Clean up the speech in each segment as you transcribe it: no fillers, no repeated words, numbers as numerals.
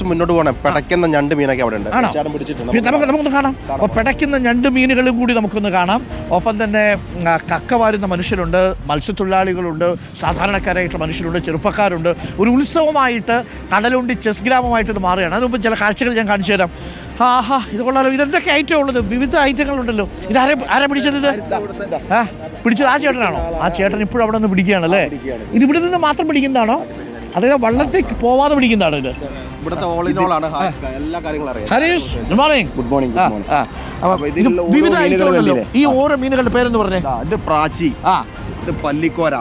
കുറച്ച് മുന്നോട്ട് പോകണം. പിടയ്ക്കുന്ന ഞണ്ട് മീനൊക്കെ അവിടെ ഉണ്ട്. നമുക്കൊന്ന് കാണാം. അപ്പോൾ പിടയ്ക്കുന്ന ഞണ്ട് മീനുകളും കൂടി നമുക്കൊന്ന് കാണാം. ഒപ്പം തന്നെ കക്ക വാരുന്ന മനുഷ്യരുണ്ട്, മത്സ്യത്തൊഴിലാളികളുണ്ട്, സാധാരണക്കാരായിട്ടുള്ള മനുഷ്യരുണ്ട്, ചെറുപ്പക്കാരുണ്ട്. ഒരു ഉത്സവമായിട്ട് കടലുണ്ടി ചെസ് ഗ്രാമമായിട്ട് ഇത് മാറുകയാണ്. അതിനുമുമ്പ് ചില കാഴ്ചകൾ ഞാൻ കാണിച്ചു തരാം. ഇത് കൊള്ളാലോ. ഇതെന്തൊക്കെ ഐറ്റം ഉള്ളത്? വിവിധ ഐറ്റങ്ങളുണ്ടല്ലോ. ഇത് ആരാ പിടിച്ചത്? പിടിച്ചത് ആ ചേട്ടനാണോ? ആ ചേട്ടൻ ഇപ്പോഴും അവിടെ നിന്ന് പിടിക്കുകയാണല്ലേ? ഇത് ഇവിടെ നിന്ന് മാത്രം പിടിക്കുന്നതാണോ, അതായത് വള്ളത്തേക്ക് പോവാതെ പിടിക്കുന്നതാണോ ഇത്? Harish, good morning. Good morning. വിവിധ ഐറ്റങ്ങളുണ്ടല്ലോ. ഈ ഓരോ മീനുകളുടെ പേരെന്ന് പറഞ്ഞേ. ഇത് പ്രാച്ചി, ഇത് പല്ലിക്കോര.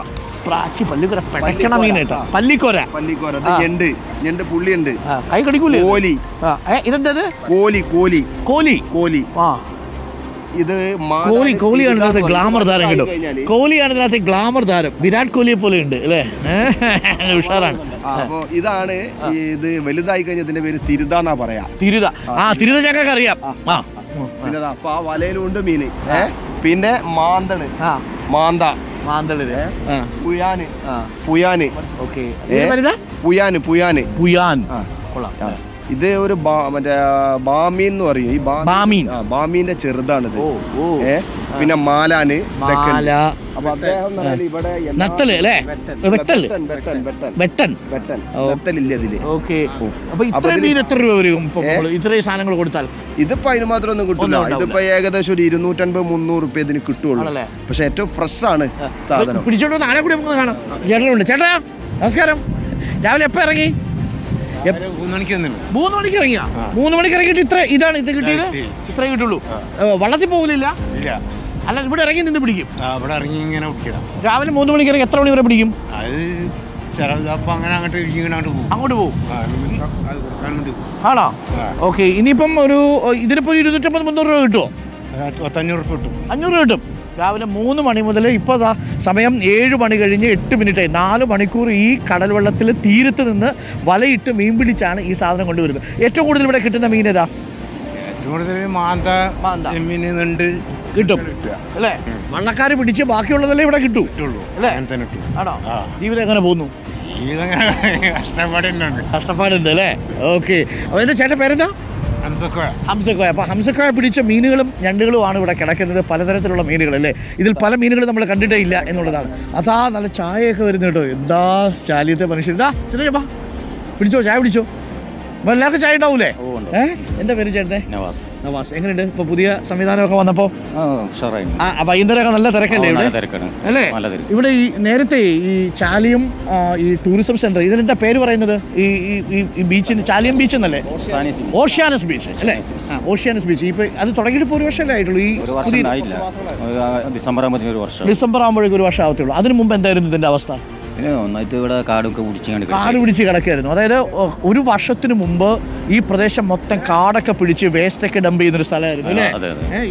പ്രാച്ചി, പല്ലിക്കോര, പെടക്കണ മീൻ കേട്ടോ. പല്ലിക്കോര, ഞണ്ട്, ഞണ്ട് പുള്ളിയുണ്ട്. കൈ കടിക്കൂലേ? കോലി. ഇതെന്തത്? കോലി, കോലി, കോലി, കോലി. ഇത് കോഹ്ലിയാണ് ഇതിനകത്ത് ഗ്ലാമർ താരം കേട്ടോ. കോഹ്ലിയാണ് ഇതിനകത്ത് ഗ്ലാമർ താരം. വിരാട് കോഹ്ലിയെ പോലെ ഉണ്ട് അല്ലേ? ഉഷാറാണ്. അപ്പൊ ഇതാണ് ഇത് വലുതായി കഴിഞ്ഞ ഇതിന്റെ പേര് തിരുതാന്നാ പറയാ. തിരുത. തിരുത ഞങ്ങൾക്ക് അറിയാം. അപ്പൊ ആ വലയിലുണ്ട് മീന്. പിന്നെ മാന്തള്, മാന്തള്, പുയാന്, പുയാന്. ഓക്കെ, പുയാന്, പുയാന്, പുയാൻ. ഇത് ഒരു മറ്റേ ബാമീൻ എന്ന് പറയും. ഈ ബാമീന്റെ ചെറുതാണിത്. പിന്നെ മാലാന്, നത്തല് അല്ലേ? വെട്ടൻ. നത്തലില്ല ഇതില്. ഓക്കെ. അപ്പൊ ഇത്രയും മീൻ എത്ര രൂപ വരും ഇത്രയും സാധനങ്ങൾ കൊടുത്താൽ? ഇതിപ്പോ അതിന് മാത്രം ഒന്നും കിട്ടില്ല. ഇതിപ്പോ ഏകദേശം ഒരു 250-300 റുപ്യ ഇതിന് കിട്ടുള്ളൂ. പക്ഷെ ഏറ്റവും ഫ്രഷ് ആണ് സാധനം. പിടിച്ചോണ്ട് നാളെ കൂടി നമുക്ക് കാണാം. ചേട്ടനുണ്ട്. ചേട്ടാ നമസ്കാരം. രാവിലെ എപ്പോ ഇറങ്ങി? 3 മണിക്ക് 3 മണിക്ക് ഇറങ്ങിയാ? 3 മണിക്ക് ഇറങ്ങിയിട്ട് ഇതാണ് ഇത് കിട്ടിയത്? ഇത്രേ കിട്ടുള്ളൂ. വള്ളത്തിൽ പോകില്ല? അല്ല, ഇവിടെ ഇറങ്ങി നിന്ന് പിടിക്കും. ഇവിടെ ഇറങ്ങി ഇങ്ങനെ പിടിക്കാം. രാവിലെ 3 മണിക്ക് ഇറങ്ങി എത്ര മണി വരെ പിടിക്കും? അങ്ങനെ അങ്ങോട്ട് പോകും. ആണോ? ഓക്കെ. ഇനിയിപ്പം ഇതിനിപ്പോ 250-300 രൂപ കിട്ടുമോ? 500 രൂപ കിട്ടും. 500 രൂപ കിട്ടും. രാവിലെ 3 മണി മുതൽ ഇപ്പോൾ സമയം 7 മണി കഴിഞ്ഞ് 8 മിനിറ്റ്. 4 മണിക്കൂർ ഈ കടൽ വെള്ളത്തിൽ തീരത്ത് നിന്ന് വലയിട്ട് മീൻ പിടിച്ചാണ് ഈ സാധനം കൊണ്ടുവരുന്നത്. ഏറ്റവും കൂടുതൽ ഇവിടെ കിട്ടുന്ന മീൻ ഏതാ? ഏറ്റവും കൂടുതൽ മാന്ത മീനുണ്ട് കിട്ടും അല്ലേ? വള്ളക്കാർ പിടിച്ച് ബാക്കിയുള്ളതല്ലേ ഇവിടെ കിട്ടൂ അല്ലേ? ആണോ? ജീവിതം എങ്ങനെ പോകുന്നു? കഷ്ടപ്പാടുണ്ട് അല്ലേ? ഓക്കെ. അപ്പോൾ എൻ്റെ ചേട്ടൻ പേരെന്താ? ഹംസക്കോയ. അപ്പോൾ ഹംസക്കോയ പിടിച്ച മീനുകളും ഞണ്ടുകളുമാണ് ഇവിടെ കിടക്കുന്നത്. പലതരത്തിലുള്ള മീനുകൾ അല്ലേ? ഇതിൽ പല മീനുകളും നമ്മൾ കണ്ടിട്ടേ ഇല്ല എന്നുള്ളതാണ്. അതാ നല്ല ചായയൊക്കെ വരുന്നു കേട്ടോ. എന്താ ശാലിയത്തെ മനുഷ്യൻ. ഇതാ ശരിയപ്പാ, പിടിച്ചോ, ചായ പിടിച്ചോ. അപ്പോൾ എല്ലാവർക്കും ചായ ഉണ്ടാവൂലേ? എന്താ പേര് ചേട്ടനെ? നവാസ്. എങ്ങനെയുണ്ട് ഇപ്പോൾ പുതിയ സംവിധാനമൊക്കെ വന്നപ്പോൾ? വൈകുന്നേരമൊക്കെ നല്ല തിരക്കല്ലേ ഇവിടെ അല്ലേ? ഇവിടെ ഈ നേരത്തെ ഈ ചാലിയം ഈ ടൂറിസം സെന്റർ, ഇതിനെന്താ പേര് പറയുന്നത്? ഈ ബീച്ചിന് ചാലിയം ബീച്ച് എന്നല്ലേ? ഓഷ്യാനസ് ബീച്ച് അല്ലേ? Oceanus beach. ഇപ്പൊ അത് തുടങ്ങിയിട്ട് ഇപ്പോൾ 1 വർഷമല്ലേ ആയിട്ടുള്ളൂ. ഈ ഡിസംബർ ആകുമ്പോഴേക്കും 1 വർഷം ആവത്തുള്ളൂ. അതിനു മുമ്പ് എന്തായിരുന്നു ഇതിന്റെ അവസ്ഥ? ഇവിടെ കാട് പിടിച്ച് കിടക്കായിരുന്നു. അതായത് 1 വർഷത്തിന് മുമ്പ് ഈ പ്രദേശം മൊത്തം കാടൊക്കെ പിടിച്ച് വേസ്റ്റൊക്കെ ഡംപ് ചെയ്യുന്നൊരു സ്ഥലമായിരുന്നു അല്ലേ?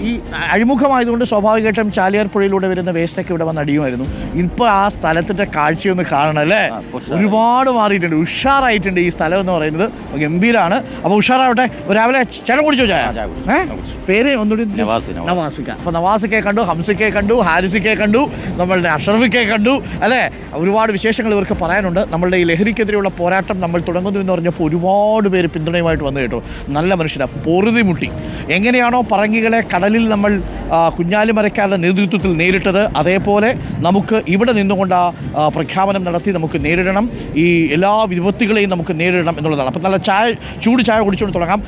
ഈ അഴിമുഖമായതുകൊണ്ട് സ്വാഭാവികമായിട്ടും ചാലിയാർ പുഴയിലൂടെ വരുന്ന വേസ്റ്റൊക്കെ ഇവിടെ വന്ന് അടിയുമായിരുന്നു. ഇപ്പോൾ ആ സ്ഥലത്തിന്റെ കാഴ്ചയൊന്ന് കാണണം അല്ലേ? ഒരുപാട് മാറിയിട്ടുണ്ട്, ഉഷാറായിട്ടുണ്ട് ഈ സ്ഥലം എന്ന് പറയുന്നത്. ഗംഭീരാണ്. അപ്പോൾ ഉഷാറാവട്ടെ. രാവിലെ ചേട്ടൻ കുടിച്ചോ ചായ? പേര് ഒന്നുകൂടി? നവാസിക്ക. അപ്പോൾ നവാസിക്കയെ കണ്ടു, ഹംസിക്കയെ കണ്ടു, ഹാരിസിക്കയെ കണ്ടു, നമ്മളുടെ അഷറഫിക്കയെ കണ്ടു അല്ലേ? ഒരുപാട് വിശേഷങ്ങൾ ഇവർക്ക് പറയാനുണ്ട്. നമ്മളുടെ ഈ ലഹരിക്കെതിരെയുള്ള പോരാട്ടം നമ്മൾ തുടങ്ങുന്നു എന്ന് പറഞ്ഞപ്പോൾ ഒരുപാട് പേര് പിന്തുണയുമായിട്ട് വന്നു കേട്ടോ. നല്ല മനുഷ്യരാണ്. പൊറുതിമുട്ടി എങ്ങനെയാണോ പറങ്കികളെ കടലിൽ നമ്മൾ കുഞ്ഞാലിമരക്കാരുടെ നേതൃത്വത്തിൽ നേരിട്ടത്, അതേപോലെ നമുക്ക് ഇവിടെ നിന്നുകൊണ്ട് പ്രഖ്യാപനം നടത്തി നമുക്ക് നേരിടണം. ഈ എല്ലാ വിപത്തുകളെയും നമുക്ക് നേരിടണം എന്നുള്ളതാണ്. അപ്പം നല്ല ചൂട് ചായ കുടിച്ചുകൊണ്ട് തുടങ്ങാം.